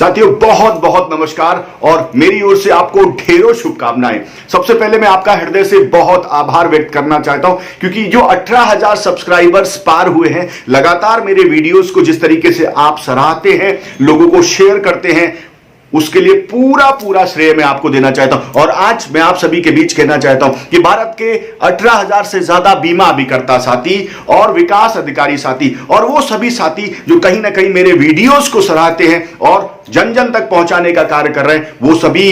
साथियों बहुत बहुत नमस्कार और मेरी ओर से आपको ढेरों शुभकामनाएं। सबसे पहले मैं आपका हृदय से बहुत आभार व्यक्त करना चाहता हूं क्योंकि जो 18,000 सब्सक्राइबर्स पार हुए हैं, लगातार मेरे वीडियोस को जिस तरीके से आप सराहते हैं, लोगों को शेयर करते हैं, उसके लिए पूरा श्रेय मैं आपको देना चाहता हूं। और आज मैं आप सभी के बीच कहना चाहता हूं कि भारत के 18,000 से ज्यादा बीमा अभिकर्ता साथी और विकास अधिकारी साथी और वो सभी साथी जो कहीं ना कहीं मेरे वीडियोस को सराहते हैं और जन जन तक पहुंचाने का कार्य कर रहे हैं, वो सभी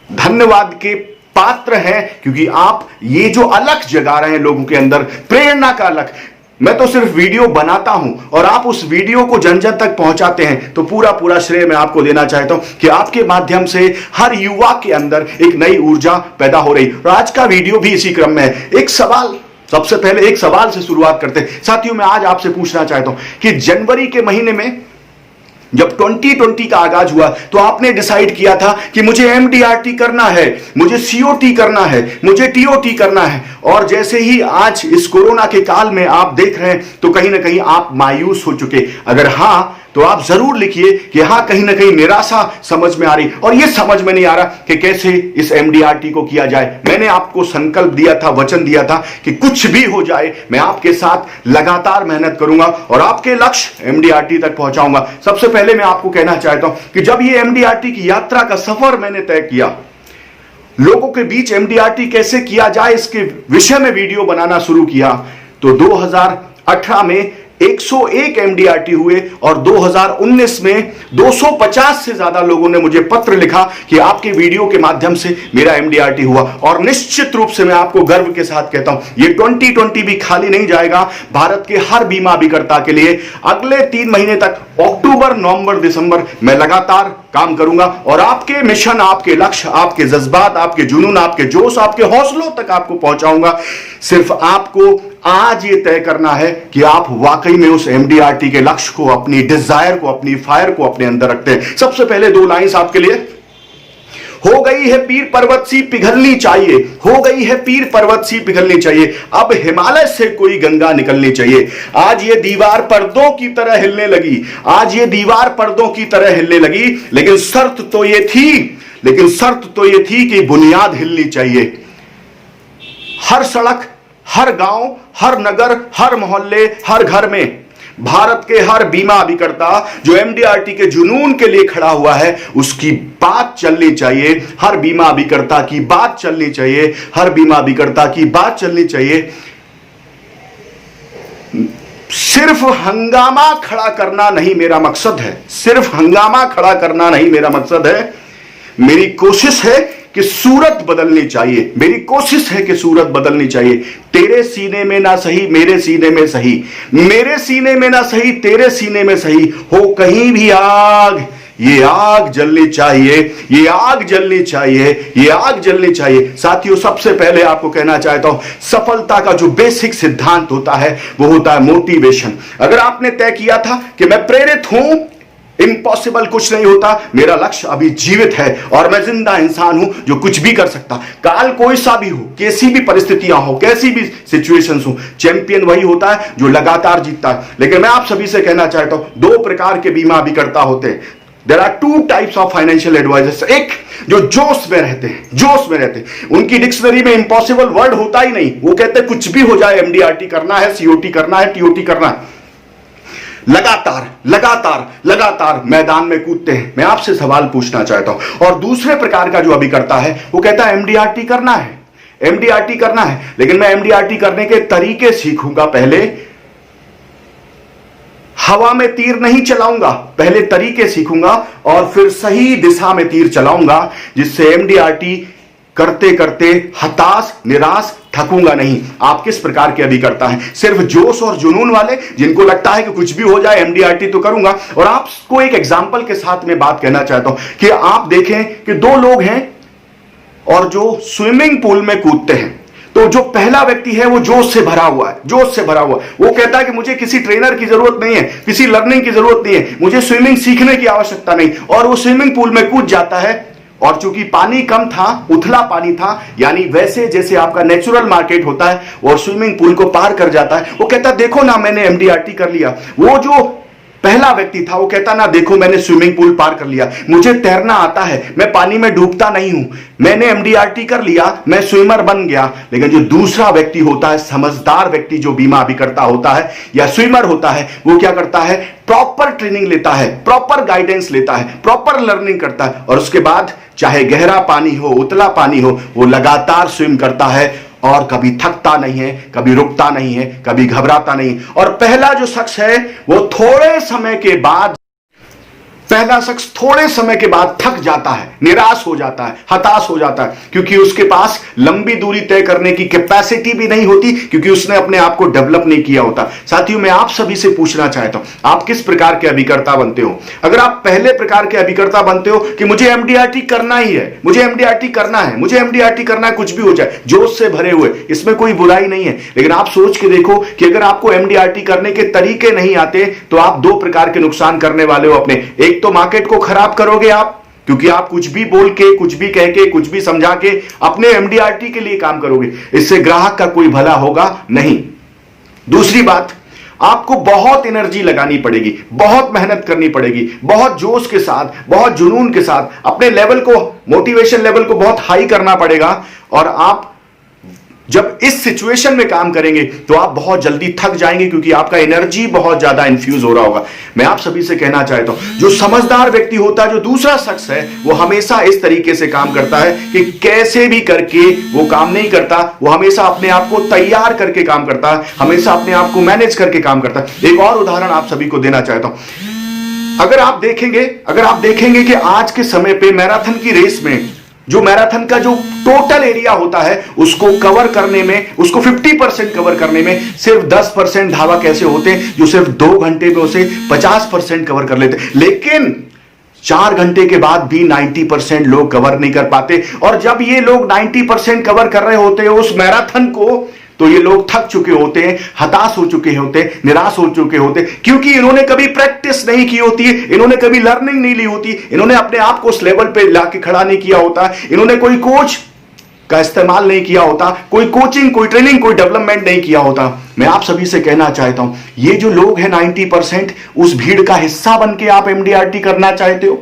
धन्यवाद के पात्र हैं क्योंकि आप ये जो अलख जगा रहे हैं लोगों के अंदर, प्रेरणा का अलख। मैं तो सिर्फ वीडियो बनाता हूं और आप उस वीडियो को जन जन तक पहुंचाते हैं, तो पूरा श्रेय मैं आपको देना चाहता हूं कि आपके माध्यम से हर युवा के अंदर एक नई ऊर्जा पैदा हो रही। और आज का वीडियो भी इसी क्रम में है। एक सवाल, सबसे पहले एक सवाल से शुरुआत करते हैं। साथियों, मैं आज आपसे पूछना चाहता हूं कि जनवरी के महीने में जब 2020 का आगाज हुआ तो आपने डिसाइड किया था कि मुझे एमडीआरटी करना है, मुझे सीओटी करना है, मुझे टीओटी करना है। और जैसे ही आज इस कोरोना के काल में आप देख रहे हैं तो कहीं ना कहीं आप मायूस हो चुके। अगर हां तो आप जरूर लिखिए कि हां, कहीं ना कहीं निराशा समझ में आ रही और यह समझ में नहीं आ रहा कि कैसे इस एमडीआरटी को किया जाए। मैंने आपको संकल्प दिया था, वचन दिया था कि कुछ भी हो जाए मैं आपके साथ लगातार मेहनत करूंगा और आपके लक्ष्य एमडीआरटी तक पहुंचाऊंगा। सबसे पहले मैं आपको कहना चाहता हूं कि जब ये एमडीआरटी की यात्रा का सफर मैंने तय किया, लोगों के बीच एमडीआरटी कैसे किया जाए इसके विषय में वीडियो बनाना शुरू किया, तो 2018 में 101 एमडीआरटी हुए और 2019 में 250 से ज्यादा लोगों ने मुझे पत्र लिखा कि आपके वीडियो के माध्यम से मेरा एमडीआरटी हुआ। और निश्चित रूप से मैं आपको गर्व के साथ कहता हूं, ये 2020 भी खाली नहीं जाएगा। भारत के हर बीमा अभिकर्ता के लिए अगले 3 महीने तक, अक्टूबर, नवंबर, दिसंबर, मैं लगातार काम करूंगा और आपके मिशन, आपके लक्ष्य, आपके जज्बात, आपके जुनून, आपके जोश, आपके हौसलों तक आपको पहुंचाऊंगा। सिर्फ आपको आज ये तय करना है कि आप वाकई में उस एमडीआरटी के लक्ष्य को, अपनी डिजायर को, अपनी फायर को अपने अंदर रखते हैं। सबसे पहले 2 लाइंस आपके लिए। हो गई है पीर पर्वत सी पिघलनी चाहिए, हो गई है पीर पर्वत सी पिघलनी चाहिए, अब हिमालय से कोई गंगा निकलनी चाहिए। आज ये दीवार पर्दों की तरह हिलने लगी, आज ये दीवार पर्दों की तरह हिलने लगी, लेकिन शर्त तो ये थी कि बुनियाद हिलनी चाहिए। हर सड़क, हर गांव, हर नगर, हर मोहल्ले, हर घर में भारत के हर बीमा अभिकर्ता जो एमडीआरटी के जुनून के लिए खड़ा हुआ है, उसकी बात चलनी चाहिए। हर बीमा अभिकर्ता की बात चलनी चाहिए, हर बीमा अभिकर्ता की बात चलनी चाहिए। सिर्फ हंगामा खड़ा करना नहीं मेरा मकसद है, सिर्फ हंगामा खड़ा करना नहीं मेरा मकसद है। मेरी कोशिश है कि सूरत बदलनी चाहिए, मेरी कोशिश है कि सूरत बदलनी चाहिए। तेरे सीने में ना सही मेरे सीने में सही, मेरे सीने में ना सही तेरे सीने में सही, हो कहीं भी आग, ये आग जलनी चाहिए, ये आग जलनी चाहिए, ये आग जलनी चाहिए। साथियों, सबसे पहले आपको कहना चाहता हूं, सफलता का जो बेसिक सिद्धांत होता है वो होता है मोटिवेशन। अगर आपने तय किया था कि मैं प्रेरित हूं, इम्पॉसिबल कुछ नहीं होता, मेरा लक्ष्य अभी जीवित है और मैं जिंदा इंसान हूं जो कुछ भी कर सकता। काल कोई सा भी हो, कैसी भी परिस्थितियां हो, कैसी भी सिचुएशंस हो, चैंपियन वही होता है जो लगातार जीतता है। लेकिन मैं आप सभी से कहना चाहता हूं, 2 प्रकार के बीमा अभिकर्ता होते हैं। There are 2 types of financial advisers. एक जो जोश में रहते हैं, उनकी डिक्शनरी में इम्पॉसिबल वर्ड होता ही नहीं। वो कहते हैं कुछ भी हो जाए, एमडीआरटी करना है, सीओटी करना है, टीओटी करना है। लगातार मैदान में कूदते हैं। मैं आपसे सवाल पूछना चाहता हूं। और दूसरे प्रकार का जो अभिकर्ता है वो कहता है एमडीआरटी करना है, लेकिन मैं एमडीआरटी करने के तरीके सीखूंगा। पहले हवा में तीर नहीं चलाऊंगा, पहले तरीके सीखूंगा और फिर सही दिशा में तीर चलाऊंगा, जिससे एमडीआरटी करते करते हताश, निराश, थकूंगा नहीं। आप किस प्रकार के अभिकर्ता हैं? सिर्फ जोश और जुनून वाले, जिनको लगता है कि कुछ भी हो जाए एमडीआरटी तो करूंगा। और आपको एक एग्जांपल के साथ में बात कहना चाहता हूं कि आप देखें कि 2 लोग हैं और जो स्विमिंग पूल में कूदते हैं, तो जो पहला व्यक्ति है वो जोश से भरा हुआ है, वो कहता है कि मुझे किसी ट्रेनर की जरूरत नहीं है, किसी लर्निंग की जरूरत नहीं है, मुझे स्विमिंग सीखने की आवश्यकता नहीं। और वो स्विमिंग पूल में कूद जाता है और चूंकि पानी कम था, उथला पानी था, यानी वैसे जैसे आपका नेचुरल मार्केट होता है, और स्विमिंग पूल को पार कर जाता है। वो कहता देखो ना, मैंने एमडीआरटी कर लिया। वो जो पहला व्यक्ति था, वो कहता ना देखो मैंने स्विमिंग पूल पार कर लिया, मुझे तैरना आता है, मैं पानी में डूबता नहीं हूं, मैंने एमडीआरटी कर लिया, मैं स्विमर बन गया। लेकिन जो दूसरा व्यक्ति होता है, समझदार व्यक्ति जो बीमा अभिकर्ता होता है या स्विमर होता है, वो क्या करता है, प्रॉपर ट्रेनिंग लेता है, प्रॉपर गाइडेंस लेता है, प्रॉपर लर्निंग करता है और उसके बाद चाहे गहरा पानी हो, उतला पानी हो, वो लगातार स्विम करता है और कभी थकता नहीं है, कभी रुकता नहीं है, कभी घबराता नहीं। और पहला जो शख्स है वो थोड़े समय के बाद थक जाता है, निराश हो जाता है, हताश हो जाता है, क्योंकि उसके पास लंबी दूरी तय करने की कैपेसिटी भी नहीं होती, क्योंकि उसने अपने आप को डेवलप नहीं किया होता। साथियों, मैं आप सभी से पूछना चाहता हूं, आप किस प्रकार के अभिकर्ता बनते हो? अगर आप पहले प्रकार के अभिकर्ता बनते हो कि मुझे एमडीआरटी करना ही है, मुझे एमडीआरटी करना है, मुझे एमडीआरटी करना है, कुछ भी हो जाए, जोश से भरे हुए, इसमें कोई बुराई नहीं है। लेकिन आप सोच के देखो कि अगर आपको एमडीआरटी करने के तरीके नहीं आते तो आप दो प्रकार के नुकसान करने वाले हो अपने। एक तो मार्केट को खराब करोगे आप, क्योंकि आप कुछ भी बोल के, कुछ भी कह के, कुछ भी समझा के अपने एमडीआरटी के लिए काम करोगे, इससे ग्राहक का कोई भला होगा नहीं। दूसरी बात, आपको बहुत एनर्जी लगानी पड़ेगी, बहुत मेहनत करनी पड़ेगी, बहुत जोश के साथ, बहुत जुनून के साथ अपने लेवल को, मोटिवेशन लेवल को बहुत हाई करना पड़ेगा। और आप जब इस सिचुएशन में काम करेंगे तो आप बहुत जल्दी थक जाएंगे, क्योंकि आपका एनर्जी बहुत ज्यादा इन्फ्यूज हो रहा होगा। मैं आप सभी से कहना चाहता हूं, जो समझदार व्यक्ति होता है, जो दूसरा शख्स है, वो हमेशा इस तरीके से काम करता है कि कैसे भी करके वो काम नहीं करता, वो हमेशा अपने आप को तैयार करके काम करता है, हमेशा अपने आप को मैनेज करके काम करता है। एक और उदाहरण आप सभी को देना चाहता हूं। अगर आप देखेंगे कि आज के समय पे मैराथन की रेस में जो मैराथन का जो टोटल एरिया होता है उसको कवर करने में, उसको 50% कवर करने में सिर्फ 10% धावक ऐसे होते हैं जो सिर्फ 2 घंटे में उसे 50% कवर कर लेते, लेकिन 4 घंटे के बाद भी 90% लोग कवर नहीं कर पाते। और जब ये लोग 90% कवर कर रहे होते हैं उस मैराथन को, तो ये लोग थक चुके होते हैं, हताश हो चुके होते हैं, निराश हो चुके होते हैं, क्योंकि इन्होंने कभी प्रैक्टिस नहीं की होती है, इन्होंने कभी लर्निंग नहीं ली होती, इन्होंने अपने आप को उस लेवल पे लाके खड़ा नहीं किया होता, इन्होंने कोई कोच का इस्तेमाल नहीं किया होता, कोई कोचिंग, कोई ट्रेनिंग, कोई डेवलपमेंट नहीं किया होता। मैं आप सभी से कहना चाहता हूं, ये जो लोग हैं 90%, उस भीड़ का हिस्सा बन के आप एमडीआरटी करना चाहते हो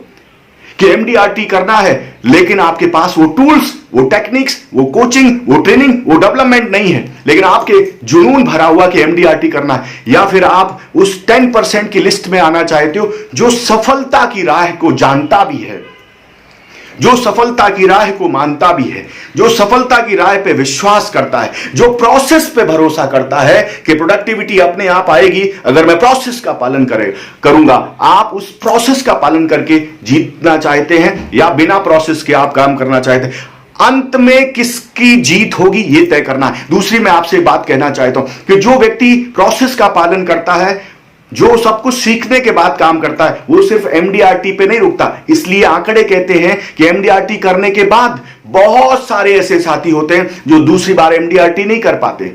कि एमडीआरटी करना है, लेकिन आपके पास वो टूल्स, वो टेक्निक्स, वो कोचिंग, वो ट्रेनिंग, वो डेवलपमेंट नहीं है, लेकिन आपके जुनून भरा हुआ कि एमडीआरटी करना है। या फिर आप उस 10% की लिस्ट में आना चाहते हो जो सफलता की राह को जानता भी है, जो सफलता की राह को मानता भी है, जो सफलता की राह पे विश्वास करता है, जो प्रोसेस पे भरोसा करता है कि प्रोडक्टिविटी अपने आप आएगी अगर मैं प्रोसेस का पालन करूंगा। आप उस प्रोसेस का पालन करके जीतना चाहते हैं या बिना प्रोसेस के आप काम करना चाहते हैं? अंत में किसकी जीत होगी ये तय करना है। दूसरी मैं आपसे बात कहना चाहता हूं कि जो व्यक्ति प्रोसेस का पालन करता है, जो सब कुछ सीखने के बाद काम करता है, वो सिर्फ एमडीआरटी पे नहीं रुकता। इसलिए आंकड़े कहते हैं कि एमडीआरटी करने के बाद बहुत सारे ऐसे साथी होते हैं जो दूसरी बार एमडीआरटी नहीं कर पाते।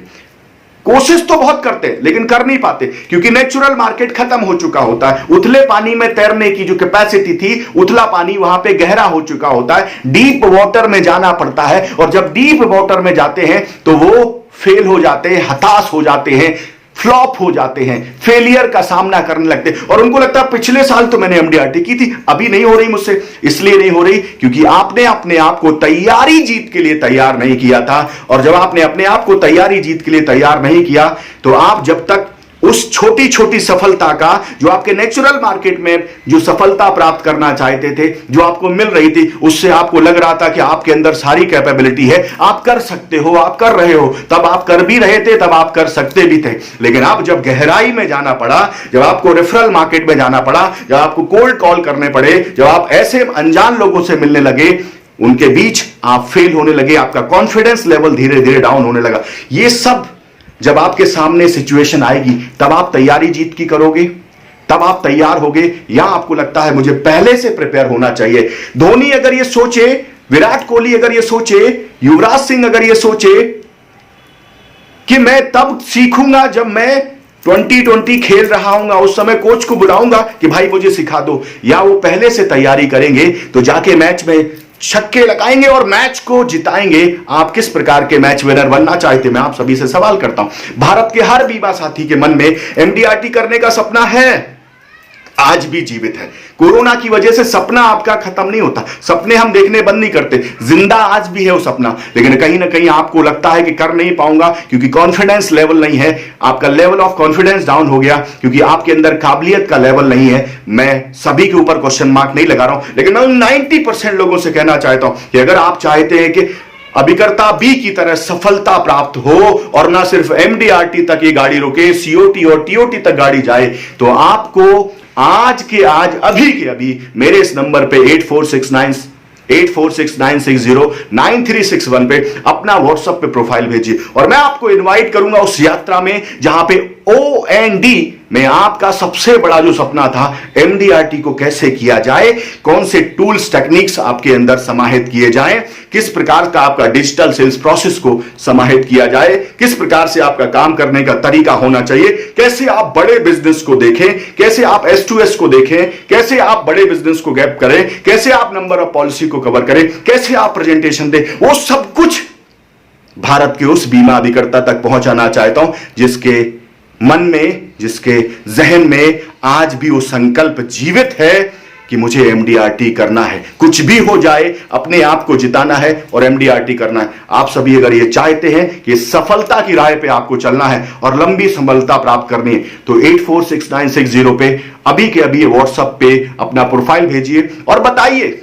कोशिश तो बहुत करते हैं लेकिन कर नहीं पाते, क्योंकि नेचुरल मार्केट खत्म हो चुका होता है। उथले पानी में तैरने की जो कैपेसिटी थी, उथला पानी वहां पे गहरा हो चुका होता है, डीप वाटर में जाना पड़ता है। और जब डीप वाटर में जाते हैं तो वो फेल हो जाते हैं, हताश हो जाते हैं, फ्लॉप हो जाते हैं, फेलियर का सामना करने लगते हैं और उनको लगता है पिछले साल तो मैंने एमडीआरटी की थी, अभी नहीं हो रही मुझसे। इसलिए नहीं हो रही क्योंकि आपने अपने आप को तैयारी जीत के लिए तैयार नहीं किया था। और जब आपने अपने आप को तैयारी जीत के लिए तैयार नहीं किया तो आप जब तक उस छोटी छोटी सफलता का, जो आपके नेचुरल मार्केट में जो सफलता प्राप्त करना चाहते थे, जो आपको मिल रही थी, उससे आपको लग रहा था कि आपके अंदर सारी कैपेबिलिटी है, आप कर सकते हो, आप कर रहे हो, तब आप कर भी रहे थे, तब आप कर सकते भी थे। लेकिन अब जब गहराई में जाना पड़ा, जब आपको रेफरल मार्केट में जाना पड़ा, जब आपको कोल्ड कॉल करने पड़े, जब आप ऐसे अनजान लोगों से मिलने लगे, उनके बीच आप फेल होने लगे, आपका कॉन्फिडेंस लेवल धीरे धीरे डाउन होने लगा। ये सब जब आपके सामने सिचुएशन आएगी तब आप तैयारी जीत की करोगे, तब आप तैयार होगे, या आपको लगता है मुझे पहले से प्रिपेयर होना चाहिए। धोनी अगर ये सोचे, विराट कोहली अगर ये सोचे, युवराज सिंह अगर ये सोचे कि मैं तब सीखूंगा जब मैं 2020 खेल रहा हूंगा, उस समय कोच को बुलाऊंगा कि भाई मुझे सिखा दो, या वो पहले से तैयारी करेंगे तो जाके मैच में छक्के लगाएंगे और मैच को जिताएंगे। आप किस प्रकार के मैच विनर बनना चाहते हैं? मैं आप सभी से सवाल करता हूं। भारत के हर बीमा साथी के मन में एमडीआरटी करने का सपना है, आज भी जीवित है। कोरोना की वजह से सपना आपका खत्म नहीं होता, सपने हम देखने बंद नहीं करते, जिंदा आज भी है वो सपना, लेकिन कहीं ना कहीं आपको लगता है कि कर नहीं पाऊंगा क्योंकि कॉन्फिडेंस लेवल नहीं है, आपका लेवल ऑफ कॉन्फिडेंस डाउन हो गया क्योंकि आपके अंदर काबिलियत का लेवल नहीं है। मैं सभी के ऊपर क्वेश्चन मार्क नहीं लगा रहा हूं, लेकिन मैं 90% लोगों से कहना चाहता हूं कि अगर आप चाहते हैं कि अभिकर्ता बी की तरह सफलता प्राप्त हो और ना सिर्फ एमडीआरटी तक ये गाड़ी रुके, सीओटी और टीओटी तक गाड़ी जाए, तो आपको आज के आज, अभी के अभी मेरे इस नंबर पे 8469609361 पे अपना व्हाट्सएप पे प्रोफाइल भेजिए और मैं आपको इनवाइट करूंगा उस यात्रा में जहां पे OND में आपका सबसे बड़ा जो सपना था एमडीआरटी को कैसे किया जाए, कौन से टूल्स टेक्निक्स आपके अंदर समाहित किए जाएं, किस प्रकार का आपका डिजिटल सेल्स प्रोसेस को समाहित किया जाए, किस प्रकार से आपका काम करने का तरीका होना चाहिए, कैसे आप बड़े बिजनेस को देखें, कैसे आप S2S को देखें, कैसे आप बड़े बिजनेस को गैप करें, कैसे आप नंबर ऑफ पॉलिसी को कवर करें, कैसे आप प्रेजेंटेशन दें, वो सब कुछ भारत के उस बीमा अभिकर्ता तक पहुंचाना चाहता हूं जिसके मन में, जिसके जहन में आज भी वो संकल्प जीवित है कि मुझे एमडीआरटी करना है, कुछ भी हो जाए अपने आप को जिताना है और एमडीआरटी करना है। आप सभी अगर ये चाहते हैं कि सफलता की राह पे आपको चलना है और लंबी सफलता प्राप्त करनी है तो 846960 पे अभी के अभी व्हाट्सएप पे अपना प्रोफाइल भेजिए और बताइए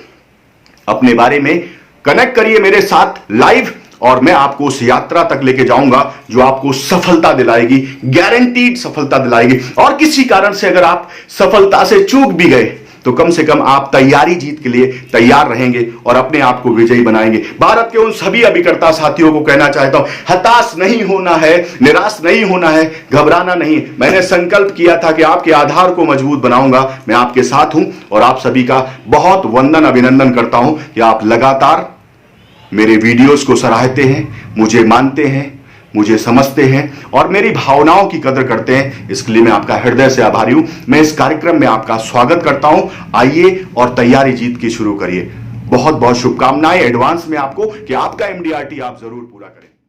अपने बारे में, कनेक्ट करिए मेरे साथ लाइव और मैं आपको उस यात्रा तक लेके जाऊंगा जो आपको सफलता दिलाएगी, गारंटीड सफलता दिलाएगी। और किसी कारण से अगर आप सफलता से चूक भी गए तो कम से कम आप तैयारी जीत के लिए तैयार रहेंगे और अपने आप को विजयी बनाएंगे। भारत के उन सभी अभिकर्ता साथियों को कहना चाहता हूं, हताश नहीं होना है, निराश नहीं होना है, घबराना नहीं। मैंने संकल्प किया था कि आपके आधार को मजबूत बनाऊंगा, मैं आपके साथ हूं और आप सभी का बहुत वंदन अभिनंदन करता हूं कि आप लगातार मेरे वीडियोस को सराहते हैं, मुझे मानते हैं, मुझे समझते हैं और मेरी भावनाओं की कदर करते हैं। इसके लिए मैं आपका हृदय से आभारी हूं। मैं इस कार्यक्रम में आपका स्वागत करता हूं। आइए और तैयारी जीत की शुरू करिए। बहुत बहुत शुभकामनाएं एडवांस में आपको कि आपका एमडीआरटी आप जरूर पूरा करें।